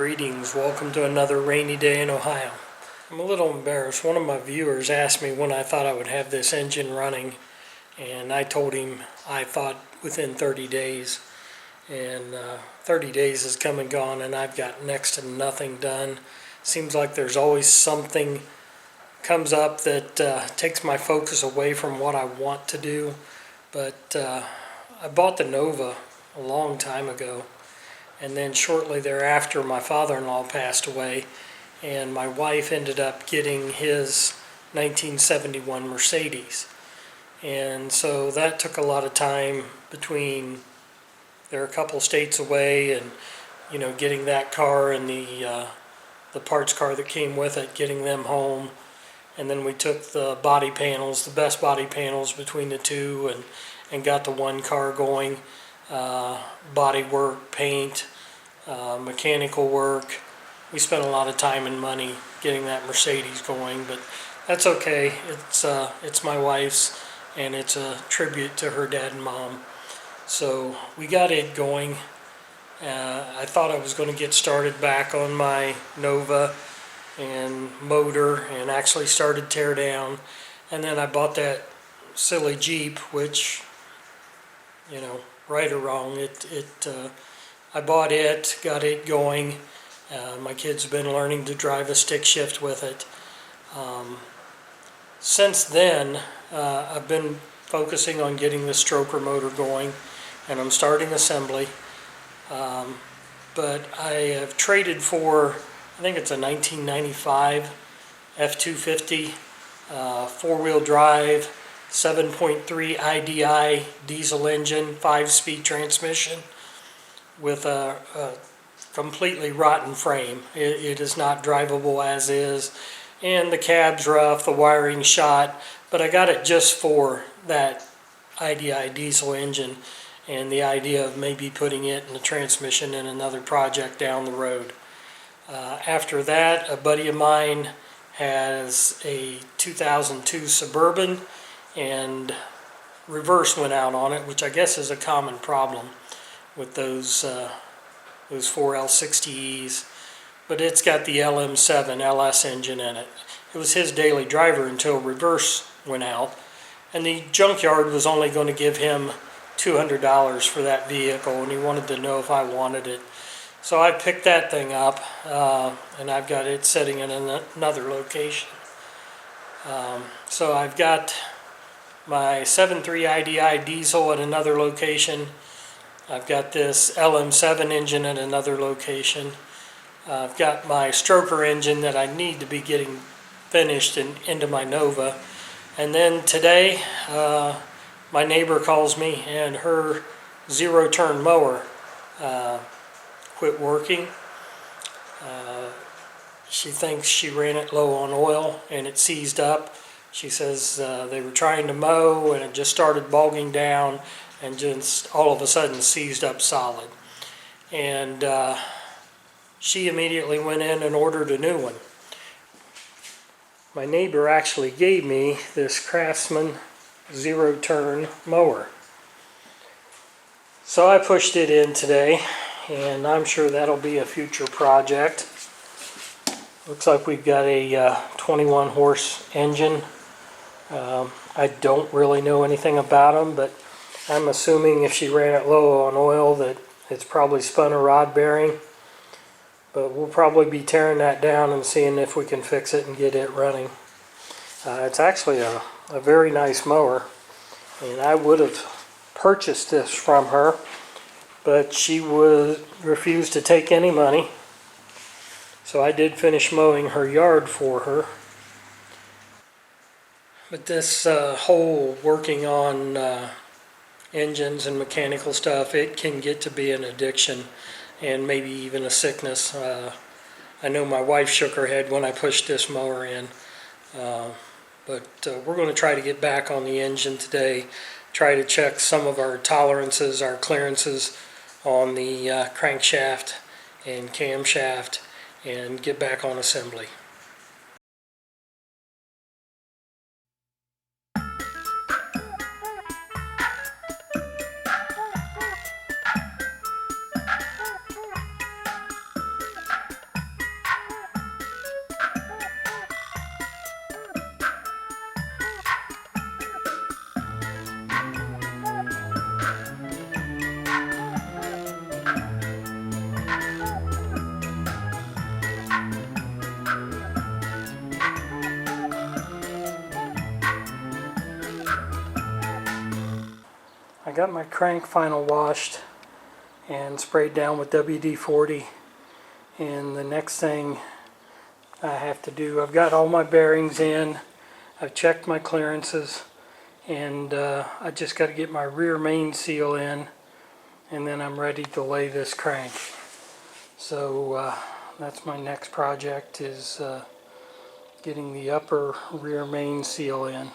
Greetings, welcome to another rainy day in Ohio. I'm a little embarrassed. One of my viewers asked me when I thought I would have this engine running, and I told him I thought within 30 days. And 30 days has come and gone, and I've got next to nothing done. Seems like there's always something comes up that takes my focus away from what I want to do. But I bought the Nova a long time ago. And then shortly thereafter, my father-in-law passed away, and my wife ended up getting his 1971 Mercedes. And so that took a lot of time between, they're a couple states away, and getting that car and the parts car that came with it, getting them home. And then we took the body panels, the best body panels between the two, and got the one car going. Body work, paint, mechanical work. We spent a lot of time and money getting that Mercedes going, but that's okay. It's my wife's, and it's a tribute to her dad and mom. So we got it going. I thought I was going to get started back on my Nova and motor and actually started tear down, and then I bought that silly Jeep, which, right or wrong, I bought it, got it going. My kids have been learning to drive a stick shift with it. Since then, I've been focusing on getting the stroker motor going, and I'm starting assembly. But I have traded for, I think it's a 1995 F250 four-wheel drive, 7.3 IDI diesel engine, 5-speed transmission with a completely rotten frame. It is not drivable as is, and the cab's rough, the wiring shot, but I got it just for that IDI diesel engine and the idea of maybe putting it in the transmission in another project down the road. After that, a buddy of mine has a 2002 Suburban, and reverse went out on it, which I guess is a common problem with those 4L60Es, but it's got the LM7 LS engine in it. It was his daily driver until reverse went out, and the junkyard was only going to give him $200 for that vehicle, and he wanted to know if I wanted it. So I picked that thing up, and I've got it sitting in another location. So I've got my 7.3 IDI diesel at another location. I've got this LM7 engine at another location. I've got my stroker engine that I need to be getting finished and into my Nova. And then today, my neighbor calls me, and her zero-turn mower quit working. She thinks she ran it low on oil and it seized up. She says they were trying to mow and it just started bogging down and just all of a sudden seized up solid. And she immediately went in and ordered a new one. My neighbor actually gave me this Craftsman zero-turn mower. So I pushed it in today, and I'm sure that'll be a future project. Looks like we've got a 21 horse engine. I don't really know anything about them, but I'm assuming if she ran it low on oil that it's probably spun a rod bearing. But we'll probably be tearing that down and seeing if we can fix it and get it running. It's actually a very nice mower, and I would have purchased this from her, but she refused to take any money. So I did finish mowing her yard for her. But this whole working on engines and mechanical stuff, it can get to be an addiction and maybe even a sickness. I know my wife shook her head when I pushed this mower in. But we're going to try to get back on the engine today, try to check some of our tolerances, our clearances on the crankshaft and camshaft, and get back on assembly. I got my crank final washed and sprayed down with WD-40, and the next thing I have to do, I've got all my bearings in, I've checked my clearances, and I just got to get my rear main seal in, and then I'm ready to lay this crank. So that's my next project, is getting the upper rear main seal in.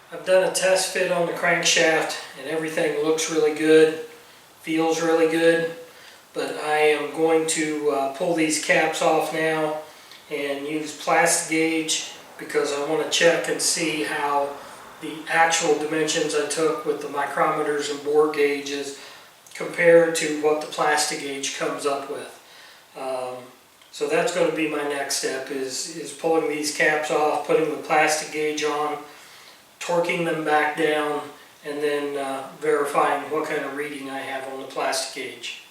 I've done a test fit on the crankshaft and everything looks really good, feels really good, but I am going to pull these caps off now and use plastic gauge, because I want to check and see how the actual dimensions I took with the micrometers and bore gauges compare to what the plastic gauge comes up with. So that's going to be my next step, is pulling these caps off, putting the plastic gauge on, torquing them back down, and then verifying what kind of reading I have on the plastic gauge.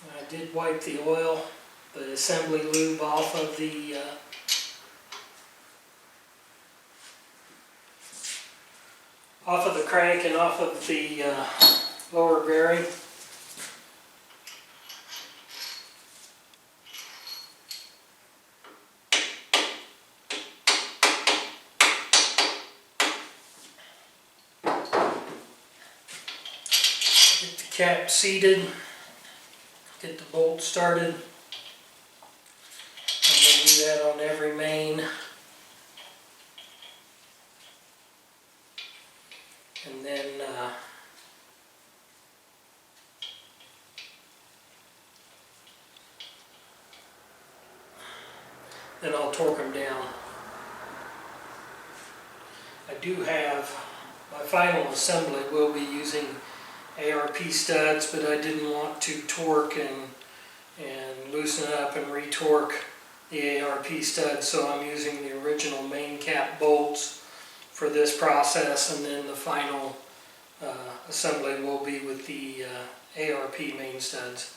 I did wipe the oil, the assembly lube off of the crank and off of the lower bearing. Get the cap seated, get the bolt started. do that on every main. And then I'll torque them down. I do have, my final assembly will be using ARP studs, but I didn't want to torque and loosen it up and retorque the ARP studs, so I'm using the original main cap bolts for this process, and then the final assembly will be with the ARP main studs.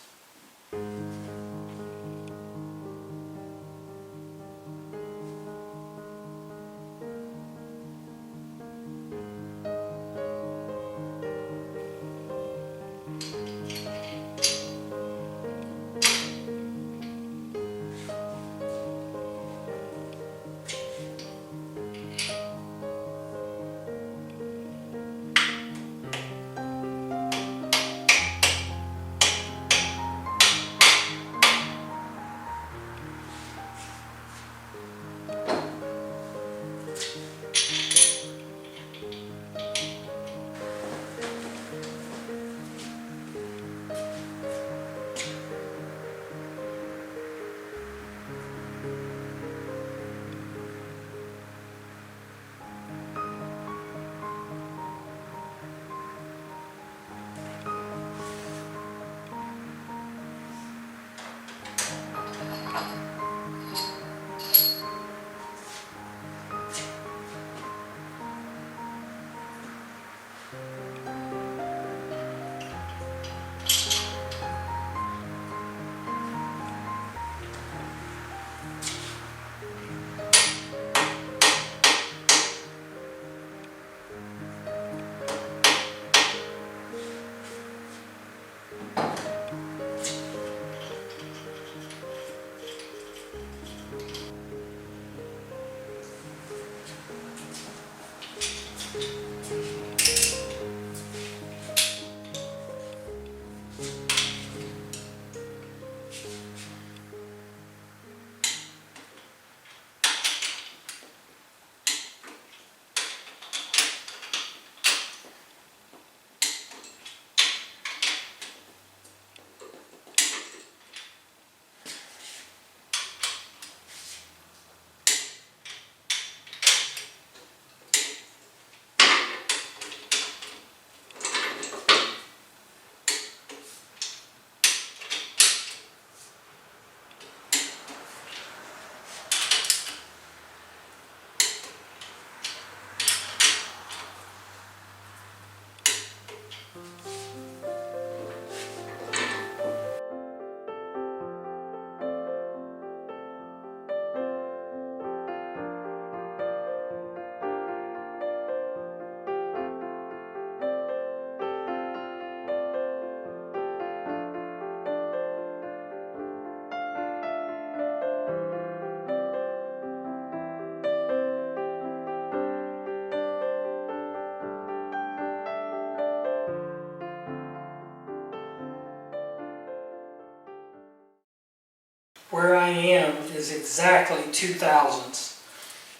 Where I am is exactly 2/1000ths.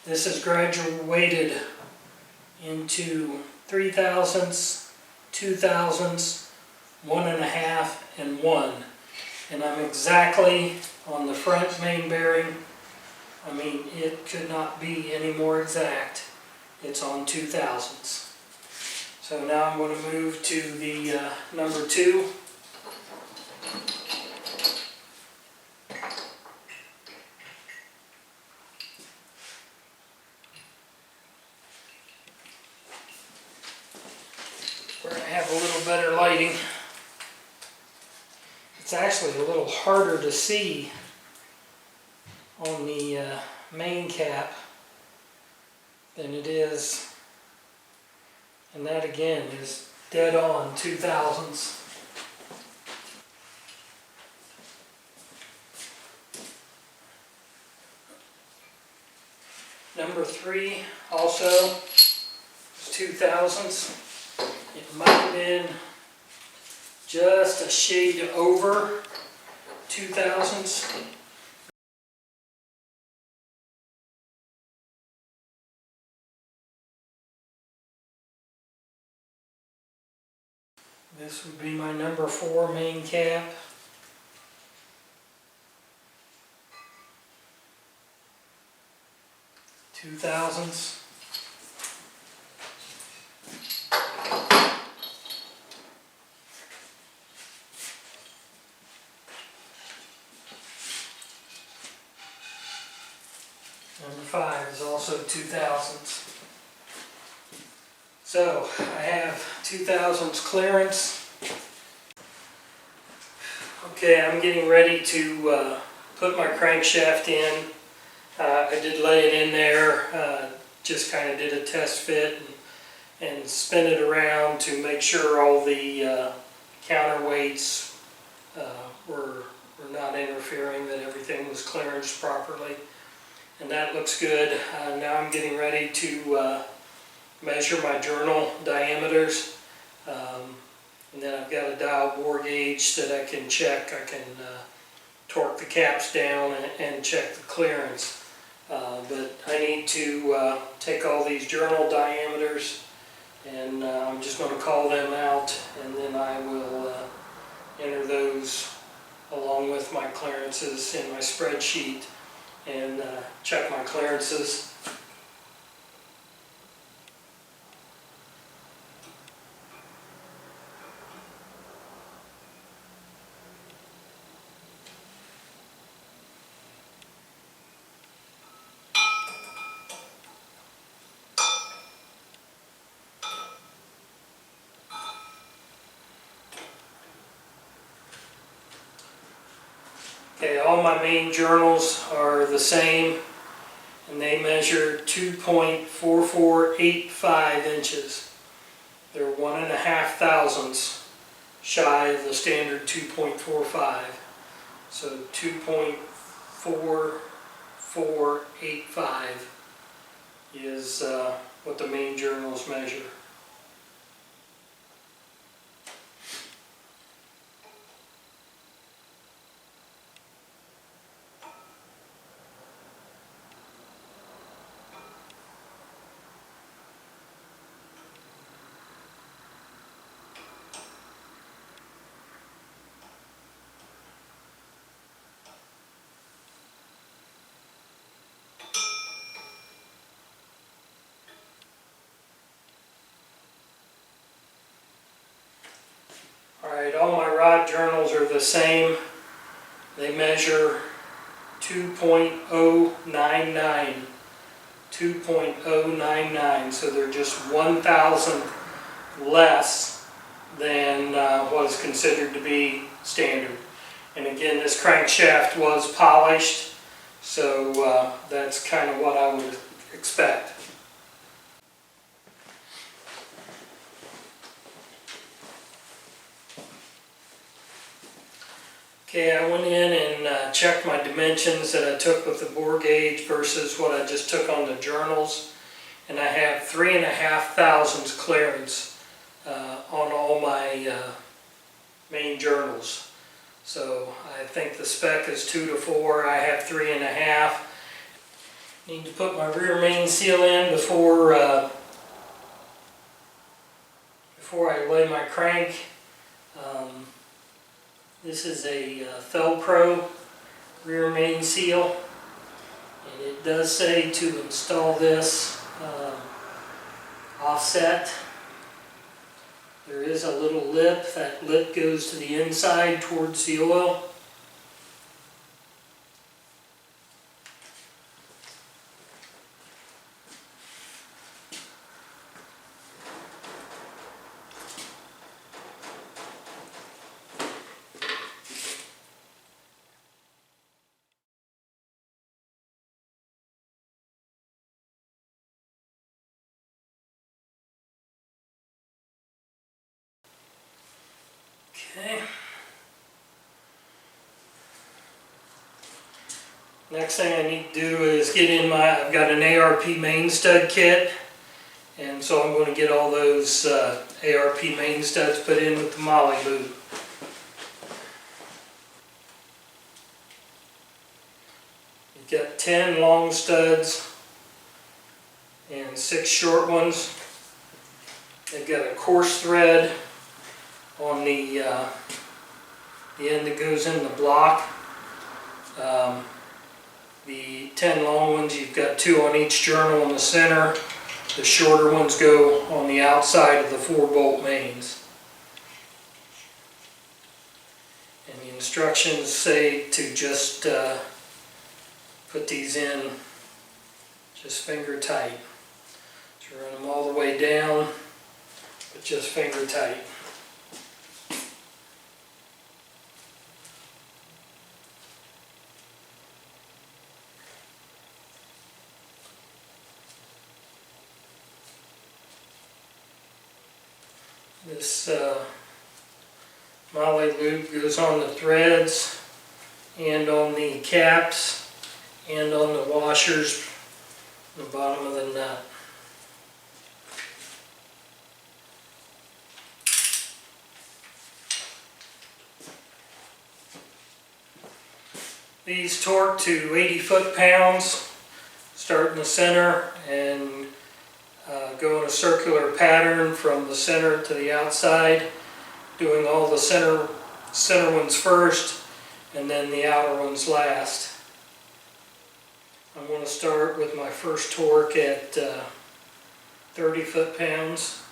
This is graduated into 3/1000ths, 2/1000ths, 1.5, and 1. And I'm exactly on the front main bearing. I mean, it could not be any more exact. It's on 2/1000ths. So now I'm going to move to the number 2. Where I have a little better lighting. It's actually a little harder to see on the main cap than it is, and that again is dead on 2/1000ths. Number 3 also is 2/1000ths. It might have been just a shade over 2/1000ths. This would be my number 4 main cap. $2,000s. Number 5 is also 2,000s. So I have 2,000s clearance. Okay, I'm getting ready to put my crankshaft in. I did lay it in there, just kind of did a test fit and spin it around to make sure all the counterweights were not interfering, that everything was clearanced properly. And that looks good. Now I'm getting ready to measure my journal diameters. And then I've got a dial bore gauge that I can check. I can torque the caps down and check the clearance. But I need to take all these journal diameters, and I'm just going to call them out, and then I will enter those along with my clearances in my spreadsheet and check my clearances. Okay, all my main journals are the same, and they measure 2.4485 inches. They're 1.5 thousandths shy of the standard 2.45. So 2.4485 is what the main journals measure. Alright, all my rod journals are the same. They measure 2.099. 2.099, so they're just 1,000th less than what is considered to be standard. And again, this crankshaft was polished, so that's kind of what I would expect. Okay, I went in and checked my dimensions that I took with the bore gauge versus what I just took on the journals, and I have 3.5 thousandths clearance on all my main journals. So I think the spec is 2 to 4. I have 3.5. Need to put my rear main seal in before I lay my crank. This is a Felpro rear main seal, and it does say to install this offset. There is a little lip. That lip goes to the inside towards the oil. Okay. Next thing I need to do is get in I've got an ARP main stud kit, and so I'm going to get all those ARP main studs put in with the molly boot. You've got 10 long studs and 6 short ones. They've got a coarse thread on the end that goes in the block. The 10 long ones, you've got 2 on each journal in the center. The shorter ones go on the outside of the 4-bolt mains. And the instructions say to just put these in just finger tight. So run them all the way down, but just finger tight. This moly loop goes on the threads and on the caps and on the washers on the bottom of the nut. These torque to 80 foot-pounds, start in the center and go in a circular pattern from the center to the outside, doing all the center ones first and then the outer ones last. I'm going to start with my first torque at 30 foot-pounds.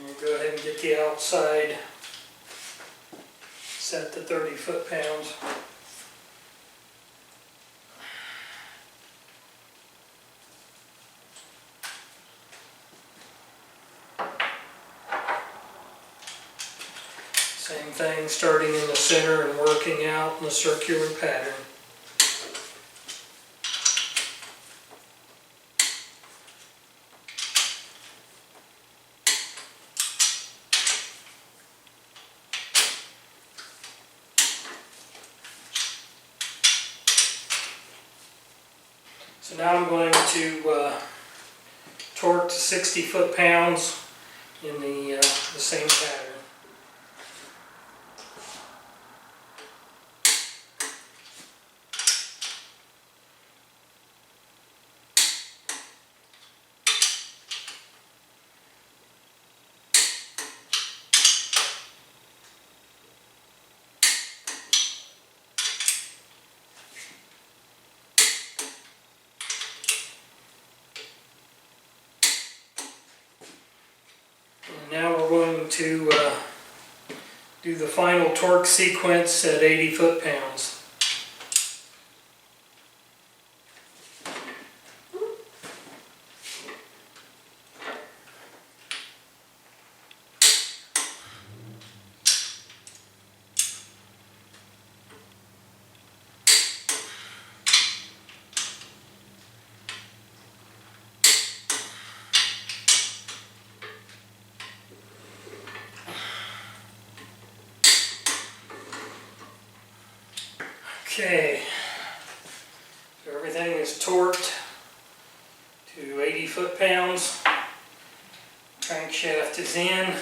We'll go ahead and get the outside set to 30 foot-pounds. Same thing, starting in the center and working out in a circular pattern. So now I'm going to torque to 60 foot-pounds in the same pattern. Now we're going to do the final torque sequence at 80 foot-pounds. Okay, so everything is torqued to 80 foot-pounds. Crankshaft is in.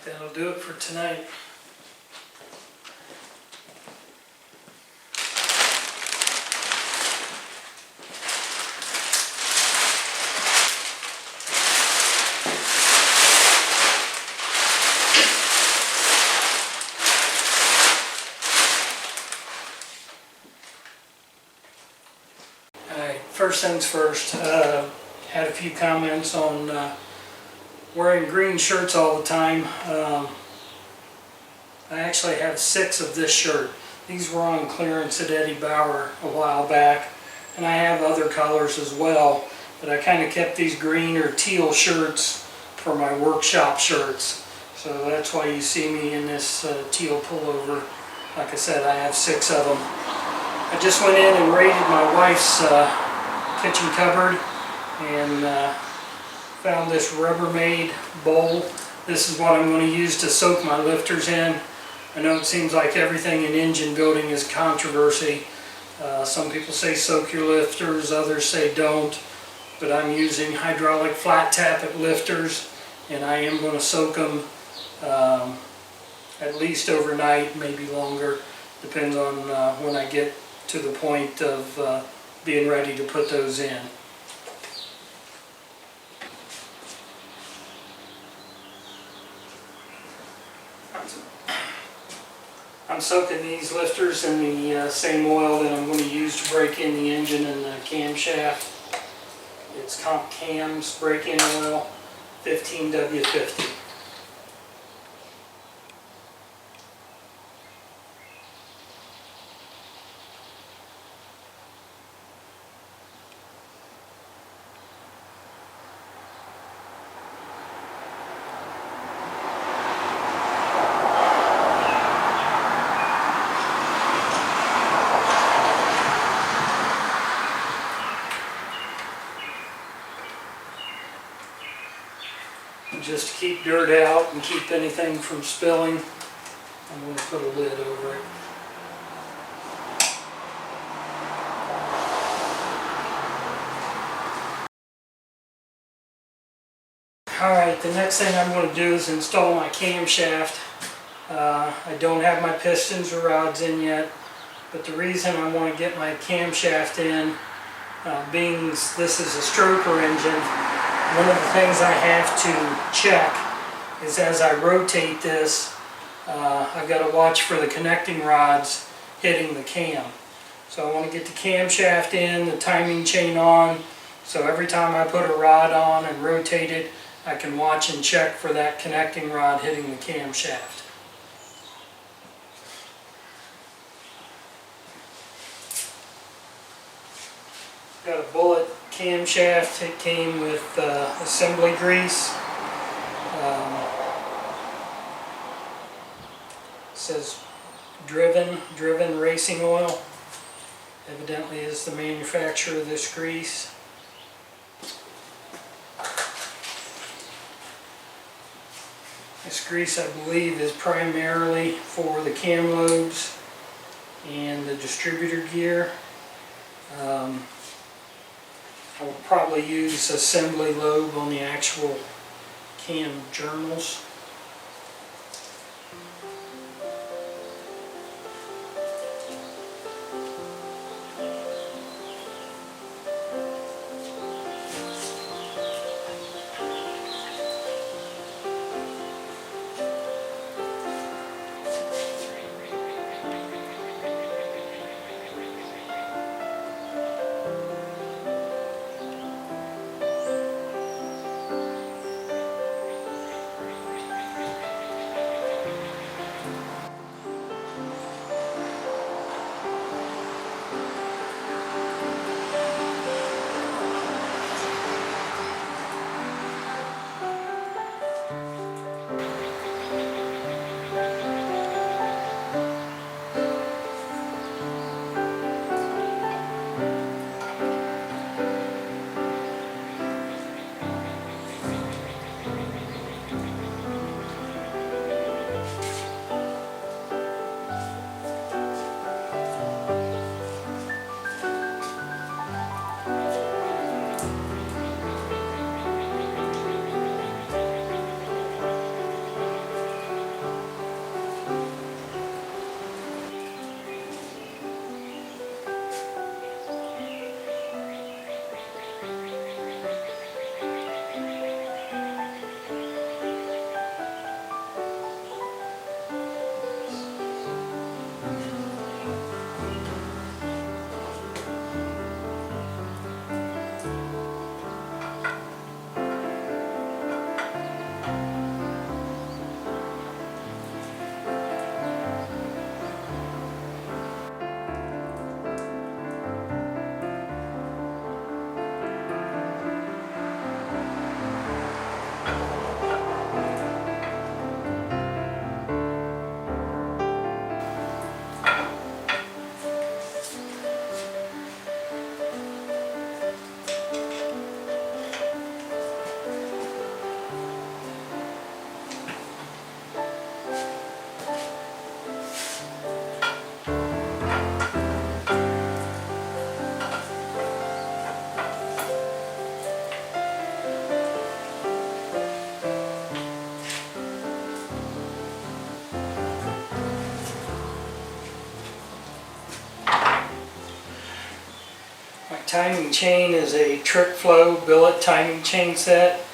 That'll do it for tonight. Alright, first things first, had a few comments on wearing green shirts all the time. I actually have 6 of this shirt. These were on clearance at Eddie Bauer a while back, and I have other colors as well, but I kind of kept these green or teal shirts for my workshop shirts. So that's why you see me in this teal pullover. Like I said, I have 6 of them. I just went in and raided my wife's kitchen cupboard and found this Rubbermaid bowl. This is what I'm going to use to soak my lifters in. I know it seems like everything in engine building is controversy. Some people say soak your lifters, others say don't. But I'm using hydraulic flat tappet lifters, and I am going to soak them at least overnight, maybe longer. Depends on when I get to the point of being ready to put those in. I'm soaking these lifters in the same oil that I'm going to use to break in the engine and the camshaft. It's Cam's break-in oil, 15W50. Just to keep dirt out and keep anything from spilling, I'm going to put a lid over it. Alright, the next thing I'm going to do is install my camshaft. I don't have my pistons or rods in yet, but the reason I want to get my camshaft in, being this is a stroker engine, one of the things I have to check is as I rotate this, I've got to watch for the connecting rods hitting the cam. So I want to get the camshaft in, the timing chain on, so every time I put a rod on and rotate it, I can watch and check for that connecting rod hitting the camshaft. Got a bullet camshaft. It came with assembly grease. It says driven racing oil. Evidently is the manufacturer of this grease. This grease, I believe, is primarily for the cam lobes and the distributor gear. I will probably use assembly lobe on the actual cam journals. Timing chain is a trick flow billet timing chain set,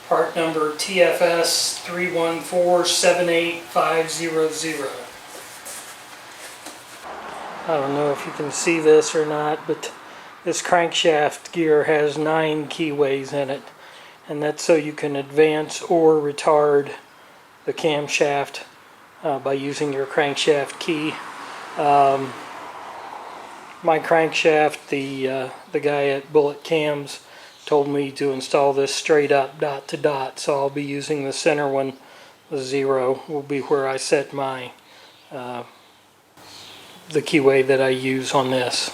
part number TFS 31478500. I don't know if you can see this or not, but this crankshaft gear has 9 keyways in it, and that's so you can advance or retard the camshaft by using your crankshaft key. My crankshaft, the guy at Bullet Cams told me to install this straight up dot to dot, so I'll be using the center one. The 0 will be where I set my the keyway that I use on this.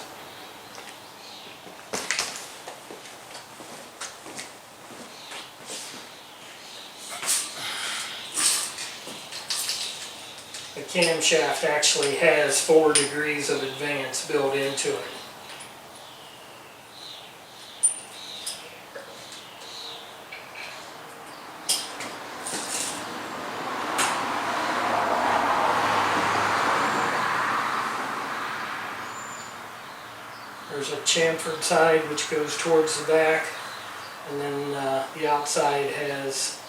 The camshaft actually has 4 degrees of advance built into it. There's a chamfered side which goes towards the back, and then the outside has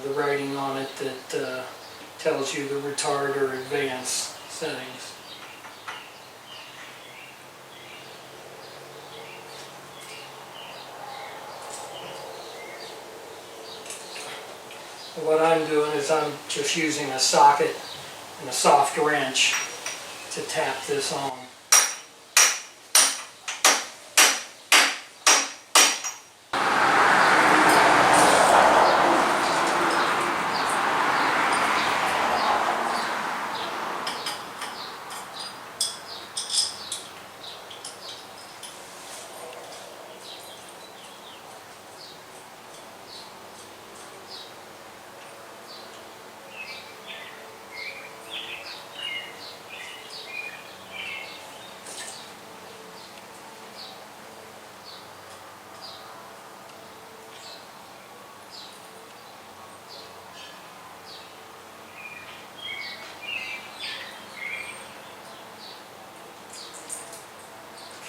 the writing on it that tells you the retard or advance settings. What I'm doing is I'm just using a socket and a soft wrench to tap this on.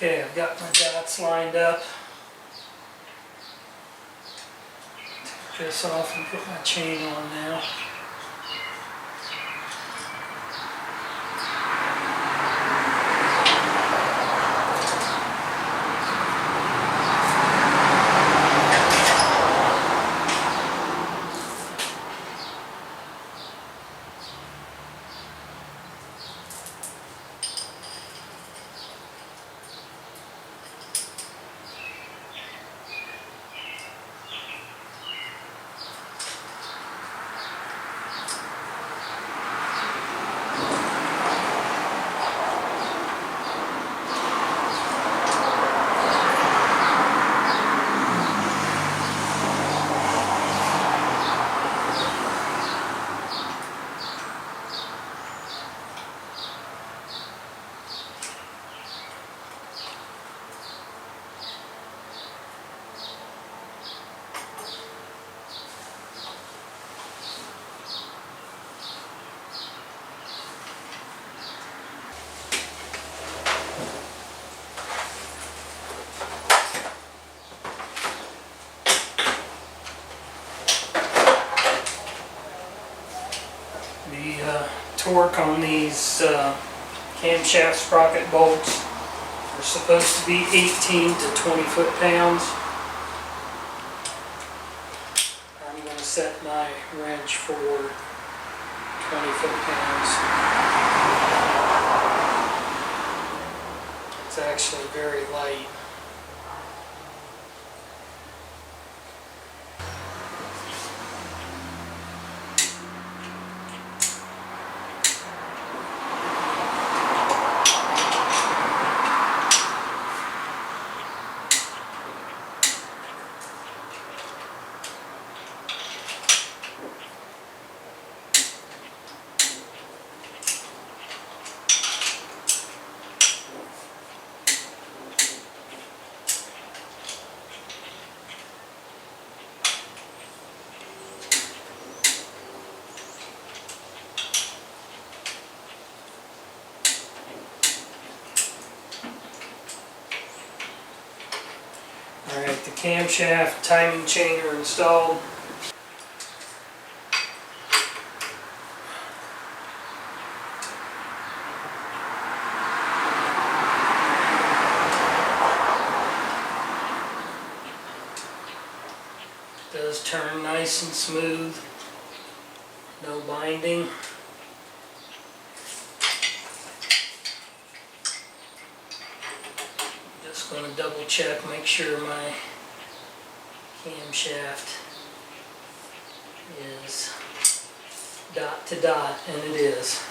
Okay, I've got my dots lined up. Take this off and put my chain on now. The torque on these camshaft sprocket bolts are supposed to be 18 to 20 foot-pounds. I'm going to set my wrench for 20 foot-pounds. It's actually very light. camshaft timing chain are installed. It does turn nice and smooth, no binding. Just going to double check, make sure my camshaft is dot to dot, and it is.